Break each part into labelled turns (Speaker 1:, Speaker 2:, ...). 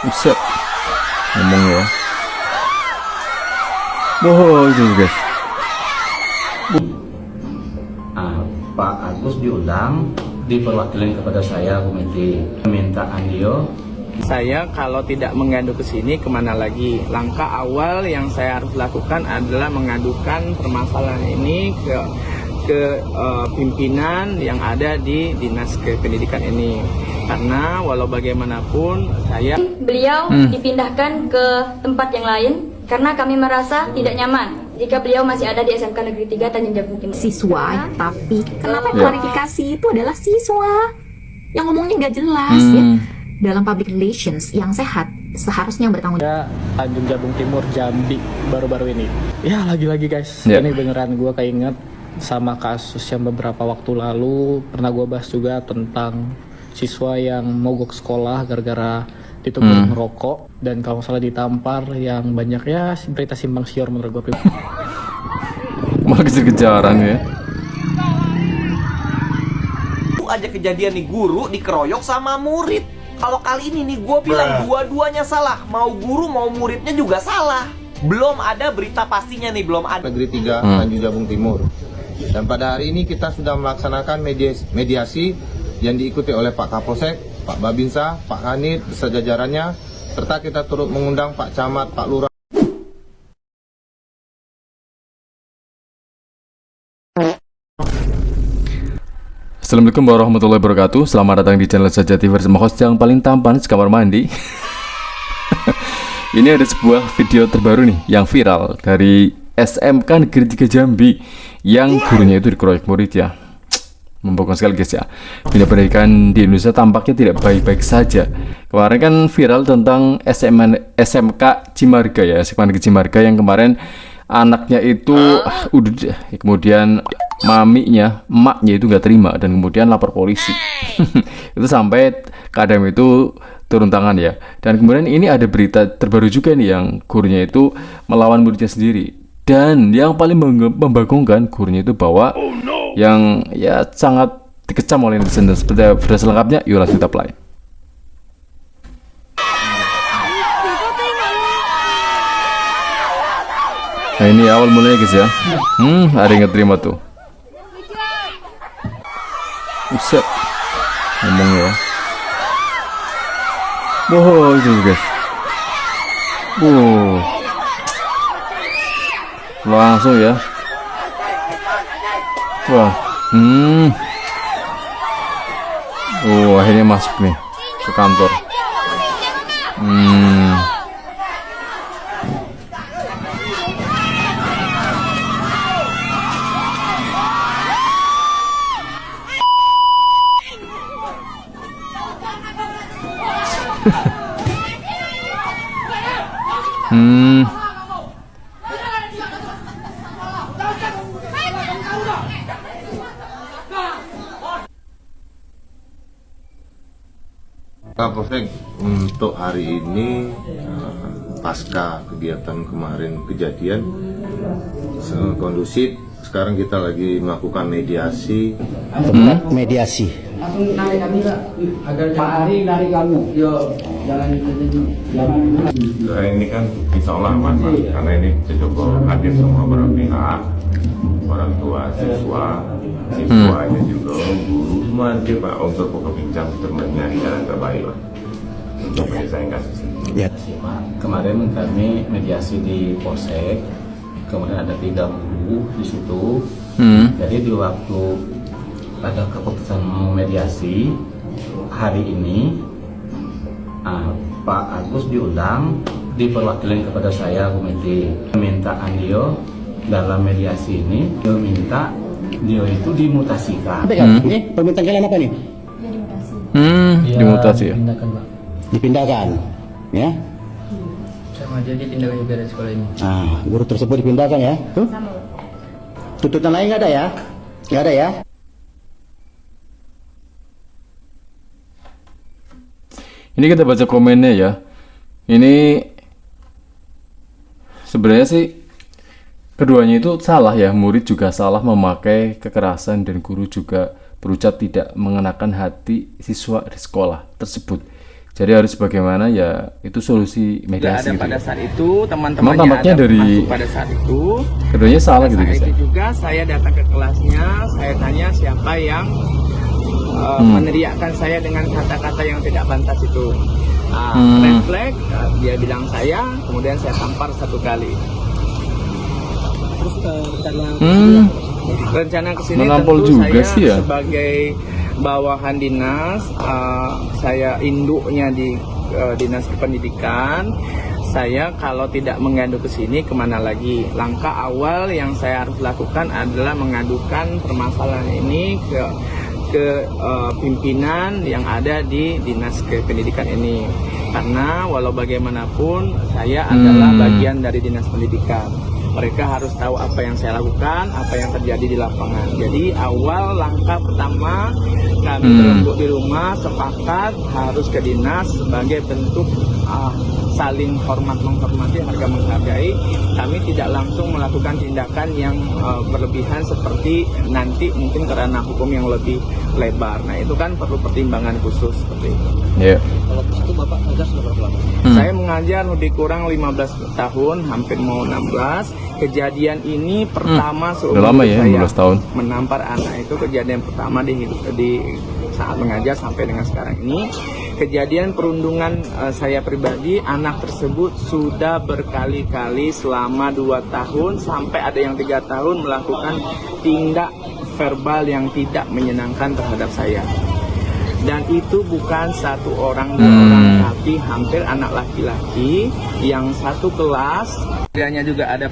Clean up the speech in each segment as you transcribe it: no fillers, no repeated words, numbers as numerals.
Speaker 1: Buset, ngomong ya. Wow, itu guys.
Speaker 2: Pak Agus diundang, diperwakilan kepada saya komite permintaan dia.
Speaker 3: Saya kalau tidak mengadu ke sini kemana lagi? Langkah awal yang saya harus lakukan adalah mengadukan permasalahan ini ke pimpinan yang ada di Dinas Kependidikan ini. Karena walau bagaimanapun
Speaker 4: beliau dipindahkan ke tempat yang lain karena kami merasa tidak nyaman jika beliau masih ada di SMK Negeri 3 Tanjung Jabung Timur.
Speaker 5: Siswa, tapi kenapa klarifikasi itu adalah siswa yang ngomongnya nggak jelas ya. Dalam public relations yang sehat seharusnya bertanggung jawab.
Speaker 3: Tanjung Jabung Timur Jambi baru-baru ini. Ya lagi-lagi guys, ini beneran gue keinget sama kasus yang beberapa waktu lalu pernah gue bahas juga tentang siswa yang mogok sekolah gara-gara ditegur merokok dan kalau salah ditampar yang banyak ya berita simpang siur menurut gue.
Speaker 1: Malah kejar-kejaran ya.
Speaker 6: Aja kejadian nih guru dikeroyok sama murid. Kalau kali ini nih gue bilang dua-duanya salah, mau guru mau muridnya juga salah. Belum ada berita pastinya nih, belum ada.
Speaker 7: Negeri 3 Tanjung Jabung Timur. Dan pada hari ini kita sudah melaksanakan mediasi yang diikuti oleh Pak Kapolsek, Pak Babinsa, Pak Kanit, beserta jajarannya, serta kita turut mengundang Pak Camat, Pak Lurah.
Speaker 1: Assalamualaikum warahmatullahi wabarakatuh. Selamat datang di channel Sajati bersama host yang paling tampan sekamar mandi. Ini ada sebuah video terbaru nih yang viral dari SMK Negeri 3 Jambi yang gurunya itu dikeroyok murid ya. Membanggakan sekali guys ya. Bidang pendidikan di Indonesia tampaknya tidak baik-baik saja. Kemarin kan viral tentang SMK Cimarga ya, SMK Negeri Cimarga yang kemarin anaknya itu kemudian emaknya itu nggak terima dan kemudian lapor polisi. Itu sampai kadang itu turun tangan ya. Dan kemudian ini ada berita terbaru juga nih yang gurunya itu melawan muridnya sendiri. Dan yang paling membagongkan gurunya itu bahwa yang ya sangat dikecam oleh netizen. Dan seperti video selengkapnya, yuk langsung kita play. Nah ini awal mulanya guys ya. Ada yang terima tuh. Buset, ngomong ya. Wow, itu guys. Langsung ya. Wah, akhirnya masuk nih ke kantor.
Speaker 7: Kapolsek untuk hari ini pasca kegiatan kemarin kejadian kondusif. Sekarang kita lagi melakukan mediasi.
Speaker 8: Mediasi.
Speaker 9: Ini kan insya Allah aman Pak, karena ini cukup hadir semua beberapa pihak, orang tua, siswanya juga, guru, semua nanti Pak untuk berbincang untuk mencari jalan terbaik Pak untuk penyelesaian kasus ini.
Speaker 8: Ya.
Speaker 2: Kemarin kami mediasi di Polsek, kemudian ada 3 guru di situ. Jadi di waktu ada keputusan mediasi hari ini, Pak Agus diundang, diperwakilan kepada saya komite permintaan dia dalam mediasi ini. Dia minta dia itu dimutasikan.
Speaker 8: Ini permintaan kalian apa nih?
Speaker 1: Dimutasi ya.
Speaker 2: Dipindahkan Pak.
Speaker 8: Dipindahkan, ya?
Speaker 2: Sama aja dipindahkan juga dari sekolah ini.
Speaker 8: Guru tersebut dipindahkan ya? Tuh? Tuntutan lain nggak ada ya? Nggak ada ya?
Speaker 1: Ini kita baca komennya ya. Ini sebenarnya sih keduanya itu salah ya. Murid juga salah memakai kekerasan dan guru juga berucap tidak mengenakan hati siswa di sekolah tersebut. Jadi harus bagaimana ya, itu solusi mediasi
Speaker 10: ada
Speaker 1: gitu.
Speaker 10: pada saat itu teman-temannya
Speaker 1: tampaknya
Speaker 10: ada
Speaker 1: dari
Speaker 10: masuk pada saat itu.
Speaker 1: keduanya salah gitu
Speaker 10: Saat
Speaker 1: guys.
Speaker 10: itu juga saya datang ke kelasnya, saya tanya siapa yang meneriakkan saya dengan kata-kata yang tidak pantas itu. Red flag, dia bilang saya, kemudian saya tampar 1 kali. Terus rencana kesini
Speaker 1: Menampol
Speaker 10: tentu
Speaker 1: juga
Speaker 10: saya
Speaker 1: sih ya.
Speaker 10: sebagai bawahan dinas, saya induknya di dinas pendidikan. Saya kalau tidak mengadu ke sini kemana lagi? Langkah awal yang saya harus lakukan adalah mengadukan permasalahan ini ke pimpinan yang ada di dinas kependidikan ini. Karena walau bagaimanapun saya adalah bagian dari dinas pendidikan. Mereka harus tahu apa yang saya lakukan, apa yang terjadi di lapangan. Jadi awal langkah pertama kami berembuk di rumah sepakat harus ke dinas sebagai bentuk saling hormat menghormati, harga menghargai. Kami tidak langsung melakukan tindakan yang berlebihan seperti nanti mungkin karena hukum yang lebih lebar. Nah itu kan perlu pertimbangan khusus seperti itu.
Speaker 1: Yeah.
Speaker 10: Kalau itu Bapak mengajar sudah berapa lama? Saya mengajar lebih kurang 15 tahun, hampir mau 16. Kejadian ini pertama
Speaker 1: udah lama ya, 15 tahun.
Speaker 10: Menampar anak itu kejadian pertama di saat mengajar sampai dengan sekarang ini. Kejadian perundungan saya pribadi, anak tersebut sudah berkali-kali selama 2 tahun sampai ada yang 3 tahun melakukan tindak verbal yang tidak menyenangkan terhadap saya. Dan itu bukan 1 orang 2 orang, tapi hampir anak laki-laki yang satu kelas. Dianya juga ada.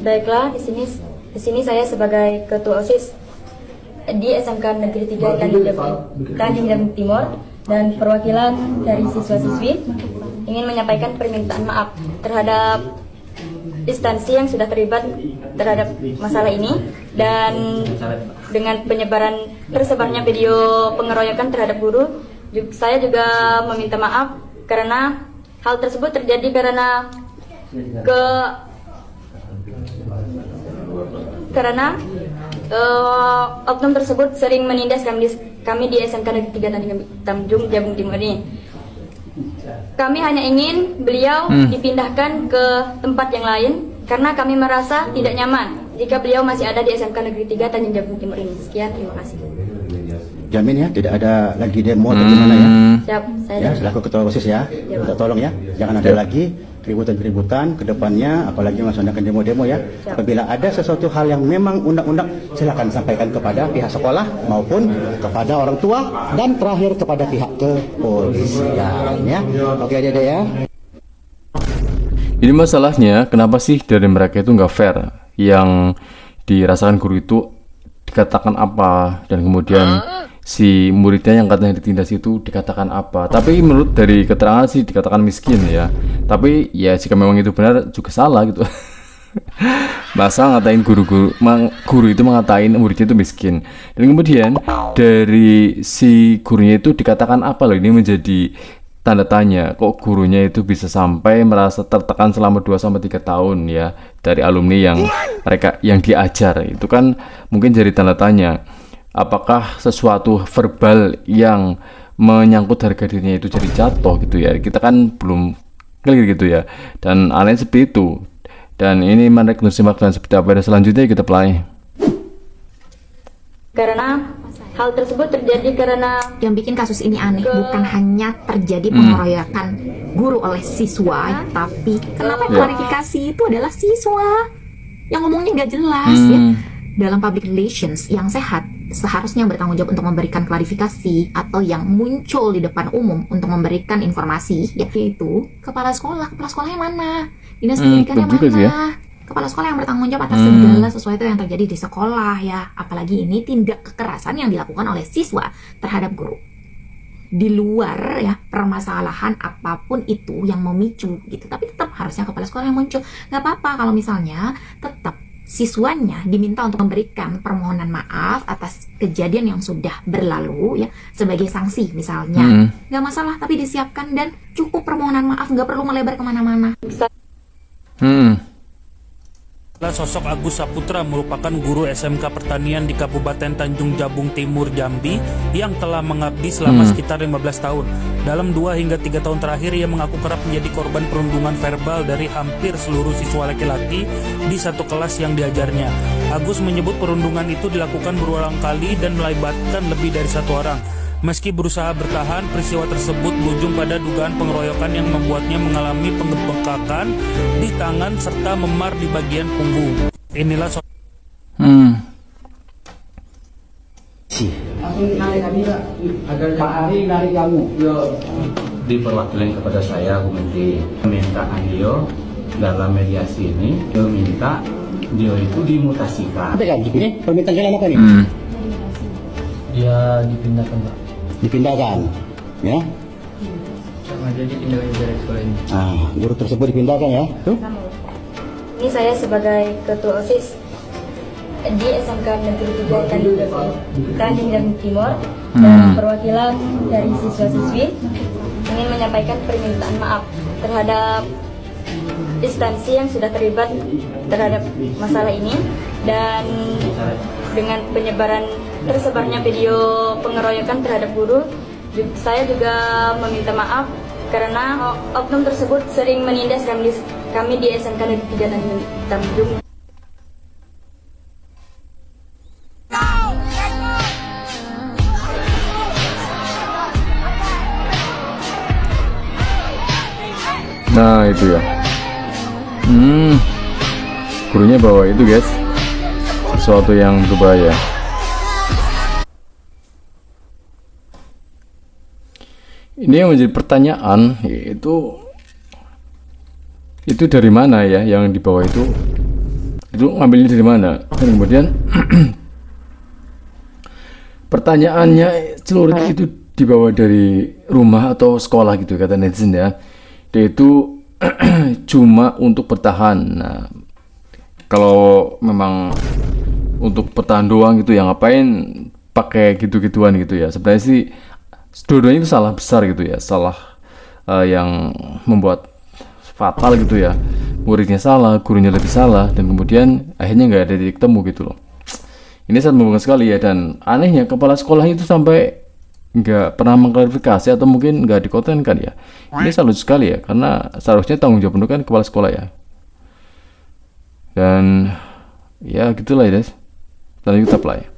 Speaker 4: Baiklah, di sini saya sebagai ketua OSIS di SMK Negeri 3 Tanjung Jabung Timur dan perwakilan dari siswa-siswi ingin menyampaikan permintaan maaf terhadap instansi yang sudah terlibat terhadap masalah ini, dan dengan tersebarnya video pengeroyokan terhadap guru, saya juga meminta maaf karena hal tersebut terjadi karena oknum tersebut sering menindas kami di SMK Negeri 3 Tanjung Jabung Timur ini. Kami hanya ingin beliau dipindahkan ke tempat yang lain karena kami merasa tidak nyaman jika beliau masih ada di SMK Negeri 3 Tanjung Jabung Timur ini. Sekian, terima kasih.
Speaker 8: Jamin ya, tidak ada lagi demo atau gimana ya?
Speaker 4: Siap, saya
Speaker 8: Ya, selaku ketua OSIS ya, minta tolong ya, jangan ada lagi keributan-keributan ke depannya, apalagi melaksanakan demo-demo ya. Apabila ada sesuatu hal yang memang undang-undang, silakan sampaikan kepada pihak sekolah maupun kepada orang tua dan terakhir kepada pihak kepolisian ya. Oke Dede ya.
Speaker 1: Ini masalahnya kenapa sih dari mereka itu nggak fair? Yang dirasakan guru itu dikatakan apa, dan kemudian si muridnya yang katanya ditindas itu dikatakan apa. Tapi menurut dari keterangan sih dikatakan miskin ya. Tapi ya jika memang itu benar juga salah gitu. Masa ngatain guru itu mengatain muridnya itu miskin. Dan kemudian dari si gurunya itu dikatakan apa loh, ini menjadi tanda tanya. Kok gurunya itu bisa sampai merasa tertekan selama 2-3 tahun ya dari alumni yang diajar. Itu kan mungkin jadi tanda tanya. Apakah sesuatu verbal yang menyangkut harga dirinya itu jadi jatuh gitu ya? Kita kan belum clear gitu ya. Dan aneh seperti itu. Dan ini menarik untuk simak dan seperti apa selanjutnya kita play.
Speaker 4: Karena hal tersebut terjadi karena
Speaker 5: yang bikin kasus ini aneh bukan hanya terjadi pengeroyokan guru oleh siswa, tapi kenapa klarifikasi itu adalah siswa yang ngomongnya nggak jelas ya. Dalam public relations yang sehat seharusnya bertanggung jawab untuk memberikan klarifikasi atau yang muncul di depan umum untuk memberikan informasi, yaitu kepala sekolahnya mana, dinas pendidikannya mana
Speaker 1: ya?
Speaker 5: Kepala sekolah yang bertanggung jawab atas segala sesuatu yang terjadi di sekolah ya. Apalagi ini tindak kekerasan yang dilakukan oleh siswa terhadap guru di luar ya permasalahan apapun itu yang memicu gitu, tapi tetap harusnya kepala sekolah yang muncul. Nggak apa-apa kalau misalnya tetap siswanya diminta untuk memberikan permohonan maaf atas kejadian yang sudah berlalu ya, sebagai sanksi misalnya, nggak masalah, tapi disiapkan dan cukup permohonan maaf, nggak perlu melebar kemana-mana.
Speaker 11: Sosok Agus Saputra merupakan guru SMK Pertanian di Kabupaten Tanjung Jabung Timur, Jambi yang telah mengabdi selama sekitar 15 tahun. Dalam 2 hingga 3 tahun terakhir, ia mengaku kerap menjadi korban perundungan verbal dari hampir seluruh siswa laki-laki di satu kelas yang diajarnya. Agus menyebut perundungan itu dilakukan berulang kali dan melibatkan lebih dari 1 orang. Meski berusaha bertahan, peristiwa tersebut berujung pada dugaan pengeroyokan yang membuatnya mengalami pengebekakan di tangan serta memar di bagian punggung. Inilah
Speaker 2: diperwakilan kepada saya, aku memintaan dia dalam mediasi ini, dia minta dia itu dimutasikan.
Speaker 8: Ini permintaan kalian apa nih?
Speaker 3: Dia dipindahkan, Pak.
Speaker 8: Dipindahkan, ya?
Speaker 3: Jadi dipindahkan dari sekolah ini.
Speaker 8: Guru tersebut dipindahkan ya? Tuh.
Speaker 4: Ini saya sebagai ketua OSIS di SMK Negeri 3 Tanjung Jabung Timur dan perwakilan dari siswa-siswi ingin menyampaikan permintaan maaf terhadap instansi yang sudah terlibat terhadap masalah ini, dan dengan tersebarnya video pengeroyokan terhadap guru, saya juga meminta maaf karena oknum tersebut sering menindas kami di SMK Negeri 3 Tanjung.
Speaker 1: Nah itu ya, gurunya bawa itu guys, sesuatu yang berbahaya. Ini yang menjadi pertanyaan, yaitu dari mana ya yang dibawa itu ngambilnya dari mana, dan kemudian pertanyaannya celurit itu dibawa dari rumah atau sekolah gitu kata netizen ya, yaitu cuma untuk bertahan. Nah, kalau memang untuk bertahan doang gitu ya, ngapain pakai gitu-gituan gitu ya. Sebenarnya sih dua-duanya itu salah besar gitu ya, salah yang membuat fatal gitu ya. Muridnya salah, gurunya lebih salah, dan kemudian akhirnya nggak ada titik temu gitu loh. Ini sangat membanggakan sekali ya, dan anehnya kepala sekolah itu sampai nggak pernah mengklarifikasi atau mungkin nggak dikontenkan ya. Ini salut sekali ya, karena seharusnya tanggung jawab penuh kan kepala sekolah ya. Dan ya gitulah ya guys, dan tetap lah ya.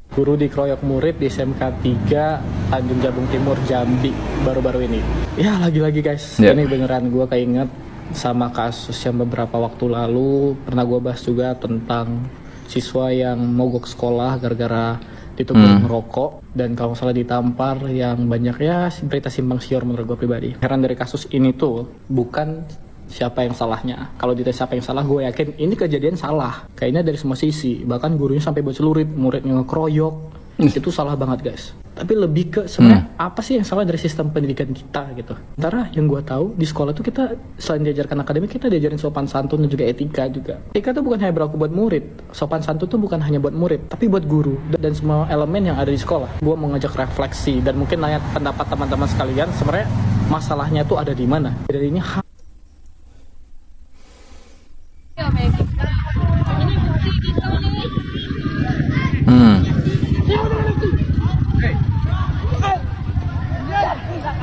Speaker 3: Guru dikeroyok murid di SMK 3 Tanjung Jabung Timur, Jambi baru-baru ini. Ya lagi-lagi guys, ini beneran gue keinget sama kasus yang beberapa waktu lalu pernah gue bahas juga tentang siswa yang mogok sekolah gara-gara ditegur merokok, dan kalau salah ditampar, yang banyak ya berita simpang siur menurut gue pribadi. Heran dari kasus ini tuh bukan siapa yang salahnya. Kalau ditanya siapa yang salah, gue yakin ini kejadian salah kayaknya dari semua sisi, bahkan gurunya sampai buat celurit, muridnya ngekeroyok. Itu salah banget guys. Tapi lebih ke sebenarnya apa sih yang salah dari sistem pendidikan kita gitu. Sementara yang gue tahu di sekolah tuh kita selain diajarkan akademik, kita diajarin sopan santun dan juga etika juga. Etika tuh bukan hanya berlaku buat murid, sopan santun tuh bukan hanya buat murid, tapi buat guru dan semua elemen yang ada di sekolah. Gue mau ngajak refleksi dan mungkin nanya pendapat teman-teman sekalian, sebenarnya masalahnya tuh ada di mana. Dari ini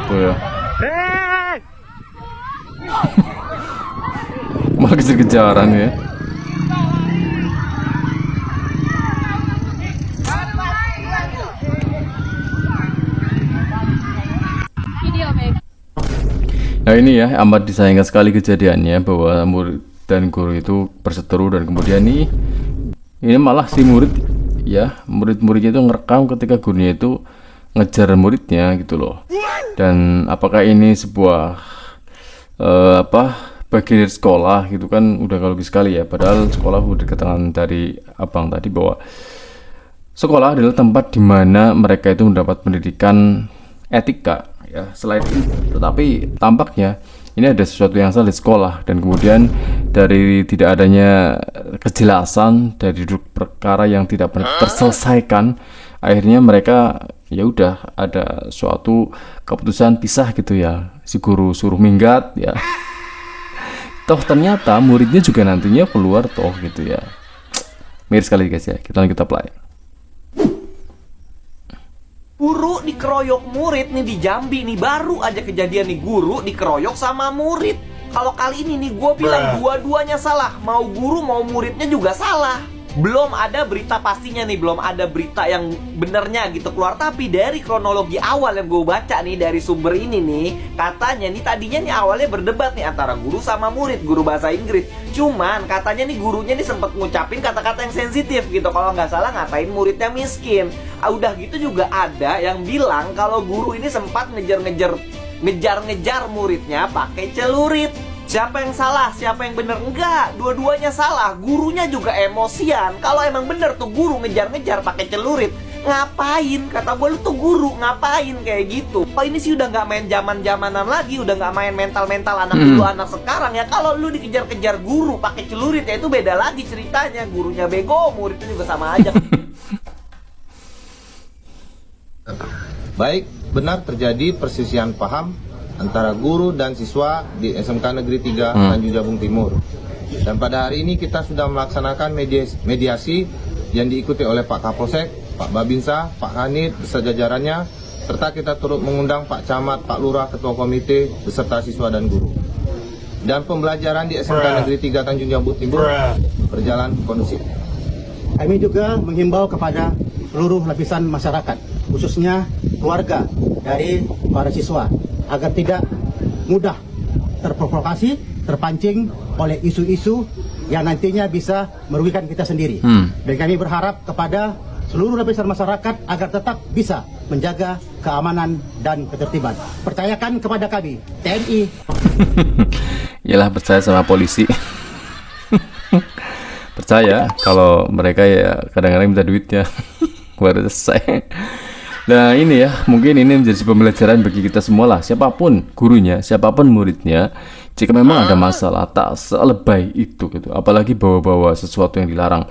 Speaker 1: tuh ya. Malah kejar-kejaran ya. Nah ini ya, amat disayangkan sekali kejadiannya bahwa murid dan guru itu berseteru, dan kemudian ini malah si murid ya, murid-muridnya itu ngerekam ketika gurunya itu ngejar muridnya gitu loh. Dan apakah ini sebuah bagian dari sekolah gitu kan, udah logis sekali ya. Padahal sekolah udah keterangan dari abang tadi bahwa sekolah adalah tempat di mana mereka itu mendapat pendidikan etika ya. Selain itu, tetapi tampaknya ini ada sesuatu yang salah di sekolah, dan kemudian dari tidak adanya kejelasan dari duduk perkara yang tidak pernah terselesaikan, akhirnya mereka ya udah ada suatu keputusan pisah gitu ya. Si guru suruh minggat ya. toh ternyata muridnya juga nantinya keluar toh gitu ya. Miris sekali guys ya, kita lanjut apply.
Speaker 6: Guru dikeroyok murid nih di Jambi nih, baru aja kejadian nih, guru dikeroyok sama murid. Kalau kali ini nih gue bilang dua-duanya salah, mau guru mau muridnya juga salah. Belum ada berita pastinya nih, belum ada berita yang benernya gitu keluar. Tapi dari kronologi awal yang gue baca nih dari sumber ini nih, katanya nih tadinya nih awalnya berdebat nih antara guru sama murid, guru bahasa Inggris. Cuman katanya nih gurunya nih sempat ngucapin kata-kata yang sensitif gitu, kalau nggak salah ngatain muridnya miskin. Udah gitu juga ada yang bilang kalau guru ini sempat ngejar-ngejar muridnya pakai celurit. Siapa yang salah, siapa yang bener? Enggak, dua-duanya salah. Gurunya juga emosian. Kalau emang bener tuh guru ngejar-ngejar pakai celurit, ngapain? Kata gue, lu tuh guru ngapain kayak gitu? Oh, ini sih udah nggak main zaman-zamanan lagi, udah nggak main mental-mental anak dulu anak sekarang ya. Kalau lu dikejar-kejar guru pakai celurit ya itu beda lagi ceritanya. Gurunya bego, muridnya juga sama aja.
Speaker 7: Baik, benar terjadi persisian paham antara guru dan siswa di SMK Negeri 3 Tanjung Jabung Timur. Dan pada hari ini kita sudah melaksanakan mediasi yang diikuti oleh Pak Kapolsek, Pak Babinsa, Pak Kanit, beserta jajarannya, serta kita turut mengundang Pak Camat, Pak Lurah, Ketua Komite, beserta siswa dan guru. Dan pembelajaran di SMK Negeri 3 Tanjung Jabung Timur berjalan kondusif.
Speaker 8: Kami juga menghimbau kepada seluruh lapisan masyarakat, khususnya keluarga dari para siswa, agar tidak mudah terprovokasi, terpancing oleh isu-isu yang nantinya bisa merugikan kita sendiri. Dan kami berharap kepada seluruh lapisan masyarakat agar tetap bisa menjaga keamanan dan ketertiban. Percayakan kepada kami, TNI.
Speaker 1: Yalah, percaya sama polisi. Percaya kalau mereka ya kadang-kadang minta duitnya. Baru selesai. Nah ini ya, mungkin ini menjadi pembelajaran bagi kita semua lah, siapapun gurunya, siapapun muridnya, jika memang ada masalah tak selebay itu gitu, apalagi bawa-bawa sesuatu yang dilarang.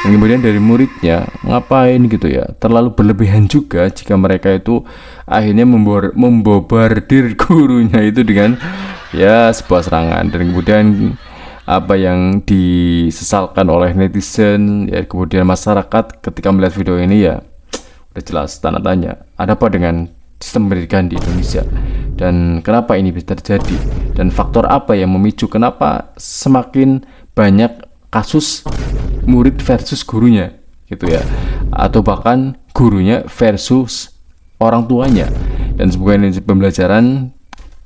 Speaker 1: Dan kemudian dari muridnya ngapain gitu ya, terlalu berlebihan juga jika mereka itu akhirnya membobardir gurunya itu dengan ya sebuah serangan. Dan kemudian apa yang disesalkan oleh netizen ya, kemudian masyarakat ketika melihat video ini ya udah jelas tanda tanya, ada apa dengan sistem pendidikan di Indonesia dan kenapa ini bisa terjadi, dan faktor apa yang memicu kenapa semakin banyak kasus murid versus gurunya gitu ya, atau bahkan gurunya versus orang tuanya. Dan semoga ini pembelajaran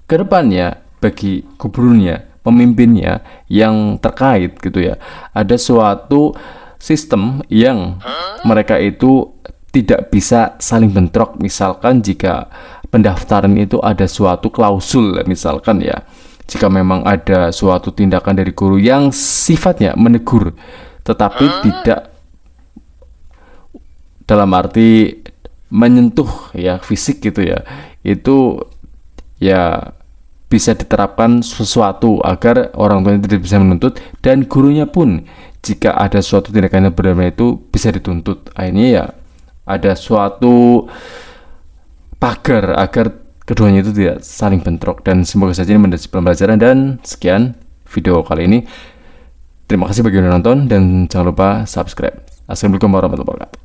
Speaker 1: ke depannya bagi gubernurnya, pemimpinnya yang terkait gitu ya. Ada suatu sistem yang mereka itu tidak bisa saling bentrok. Misalkan jika pendaftaran itu ada suatu klausul, misalkan ya, jika memang ada suatu tindakan dari guru yang sifatnya menegur tetapi tidak dalam arti menyentuh ya fisik gitu ya, itu ya bisa diterapkan sesuatu agar orang tuanya tidak bisa menuntut, dan gurunya pun jika ada suatu tindakan yang benar-benar itu bisa dituntut. Akhirnya ya ada suatu pagar agar keduanya itu tidak saling bentrok. Dan semoga saja ini menjadi pembelajaran. Dan sekian video kali ini. Terima kasih bagi yang nonton dan jangan lupa subscribe. Assalamualaikum warahmatullahi wabarakatuh.